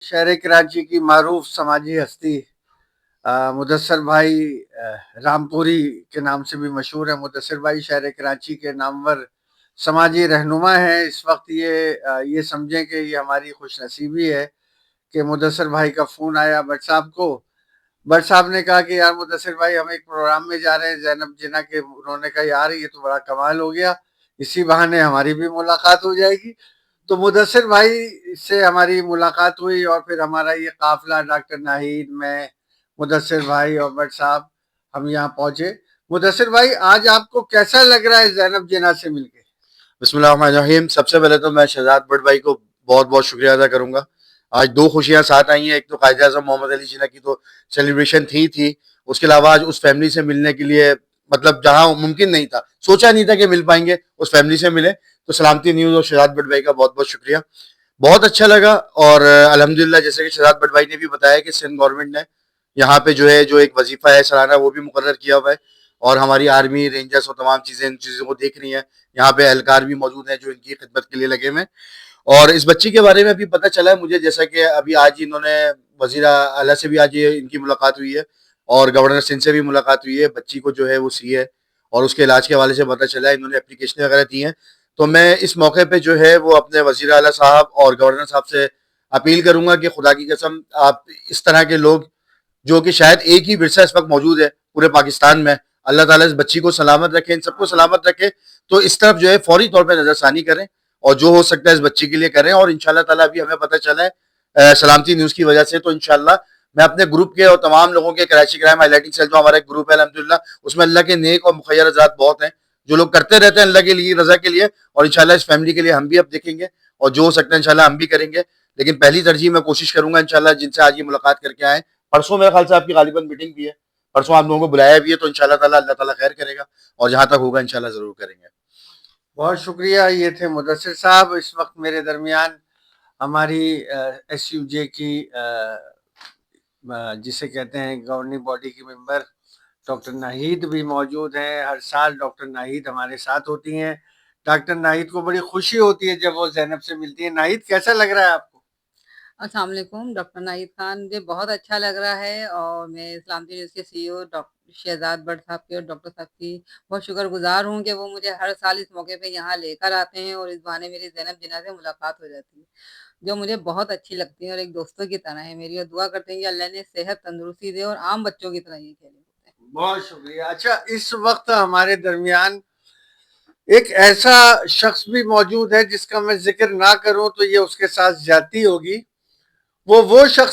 شہر کراچی کی معروف سماجی ہستی مدثر بھائی رامپوری کے نام سے بھی مشہور ہے. مدثر بھائی شہر کراچی کے نامور سماجی رہنما ہیں. اس وقت یہ سمجھیں کہ یہ ہماری خوش نصیبی ہے کہ مدثر بھائی کا فون آیا بٹ صاحب کو. بٹ صاحب نے کہا کہ یار مدثر بھائی ہم ایک پروگرام میں جا رہے ہیں زینب جناح کے. انہوں نے کہا یار یہ تو بڑا کمال ہو گیا, اسی بہانے ہماری بھی ملاقات ہو جائے گی. تو مدثر بھائی سے ہماری ملاقات ہوئی اور پھر ہمارا یہ قافلہ ڈاکٹر ناہید, میں, مدثر بھائی اور بٹ صاحب ہم یہاں پہنچے. مدثر بھائی آج آپ کو کیسا لگ رہا ہے زینب جناح سے مل کے؟ بسم اللہ الرحمن الرحیم. سب سے پہلے تو میں شہزاد بٹ بھائی کو بہت بہت شکریہ ادا کروں گا. آج دو خوشیاں ساتھ آئی ہیں. ایک تو قائد اعظم محمد علی جناح کی تو سیلیبریشن تھی, اس کے علاوہ آج اس فیملی سے ملنے کے لیے مطلب جہاں ممکن نہیں تھا, سوچا نہیں تھا کہ مل پائیں گے, اس فیملی سے ملے. تو سلامتی نیوز اور شہزاد بٹ بھائی کا بہت بہت شکریہ, بہت اچھا لگا. اور الحمدللہ جیسے کہ شہزاد بٹ بھائی نے بھی بتایا کہ سندھ گورنمنٹ نے یہاں پہ جو ہے جو ایک وظیفہ ہے سالانہ وہ بھی مقرر کیا ہوا ہے, اور ہماری آرمی رینجرز اور تمام چیزیں ان چیزوں کو دیکھ رہی ہیں. یہاں پہ اہلکار بھی موجود ہیں جو ان کی خدمت کے لیے لگے ہوئے ہیں. اور اس بچی کے بارے میں بھی پتہ چلا ہے مجھے, جیسا کہ ابھی آج انہوں نے وزیر اعلیٰ سے بھی آج ان کی ملاقات ہوئی ہے اور گورنر سندھ سے بھی ملاقات ہوئی ہے. بچی کو جو ہے وہ سی ہے اور اس کے علاج کے حوالے سے پتہ چلا ہے انہوں نے اپلیکیشنیں وغیرہ دی ہیں. تو میں اس موقع پہ جو ہے وہ اپنے وزیر اعلیٰ صاحب اور گورنر صاحب سے اپیل کروں گا کہ خدا کی قسم آپ اس طرح کے لوگ جو کہ شاید ایک ہی ورثہ اس وقت موجود ہے پورے پاکستان میں, اللہ تعالیٰ اس بچی کو سلامت رکھے, ان سب کو سلامت رکھے. تو اس طرف جو ہے فوری طور پہ نظر ثانی کریں اور جو ہو سکتا ہے اس بچی کے لیے کریں. اور انشاءاللہ تعالیٰ ابھی ہمیں پتہ چلا ہے سلامتی نیوز کی وجہ سے, تو انشاءاللہ میں اپنے گروپ کے اور تمام لوگوں کے Karachi crime highlighting cell جو ہمارا ایک گروپ ہے الحمدللہ, اس میں اللہ کے نیک اور مخیر حضرات بہت ہیں جو لوگ کرتے رہتے ہیں اللہ کے لیے رضا کے لیے. اور انشاءاللہ اس فیملی کے لیے ہم بھی اب دیکھیں گے اور جو ہو سکتا ہے انشاءاللہ ہم بھی کریں گے. لیکن پہلی ترجیح میں کوشش کروں گا انشاءاللہ جن سے آج یہ ملاقات کر کے آئیں. پرسوں میرے خیال سے آپ کی غالباً میٹنگ بھی ہے, پرسوں آپ لوگوں کو بلایا بھی ہے, تو انشاءاللہ تعالیٰ اللہ تعالیٰ خیر کرے گا اور جہاں تک ہوگا انشاءاللہ ضرور کریں گے. بہت شکریہ. یہ تھے مدثر صاحب. اس وقت میرے درمیان ہماری ایس یو جے کی جسے کہتے ہیں گورننگ باڈی کی ممبر ڈاکٹر ناہید بھی موجود ہیں. ہر سال ڈاکٹر ناہید ہمارے ساتھ ہوتی ہیں. ڈاکٹر ناہید کو بڑی خوشی ہوتی ہے جب وہ زینب سے ملتی ہیں. ناہید کیسا لگ رہا ہے آپ کو؟ السلام علیکم. ڈاکٹر ناہید خان, مجھے بہت اچھا لگ رہا ہے اور میں سلامتی نیوز کے سی ای او ڈاکٹر شہزاد بٹ صاحب کی اور ڈاکٹر صاحب کی بہت شکر گزار ہوں کہ وہ مجھے ہر سال اس موقع پہ یہاں لے کر آتے ہیں اور اس بہانے میری زینب جناح سے ملاقات ہو جاتی ہے, جو مجھے بہت اچھی لگتی ہے اور ایک دوستوں کی طرح ہے میری, اور دعا کرتے ہیں کہ اللہ نے صحت تندرستی دے اور عام بچوں کی طرح یہ کھیلیں. بہت شکریہ. اچھا, اس وقت ہمارے درمیان ایک ایسا شخص بھی موجود ہے جس کا میں ذکر نہ کروں تو یہ اس کے ساتھ زیادتی ہوگی. وہ شخص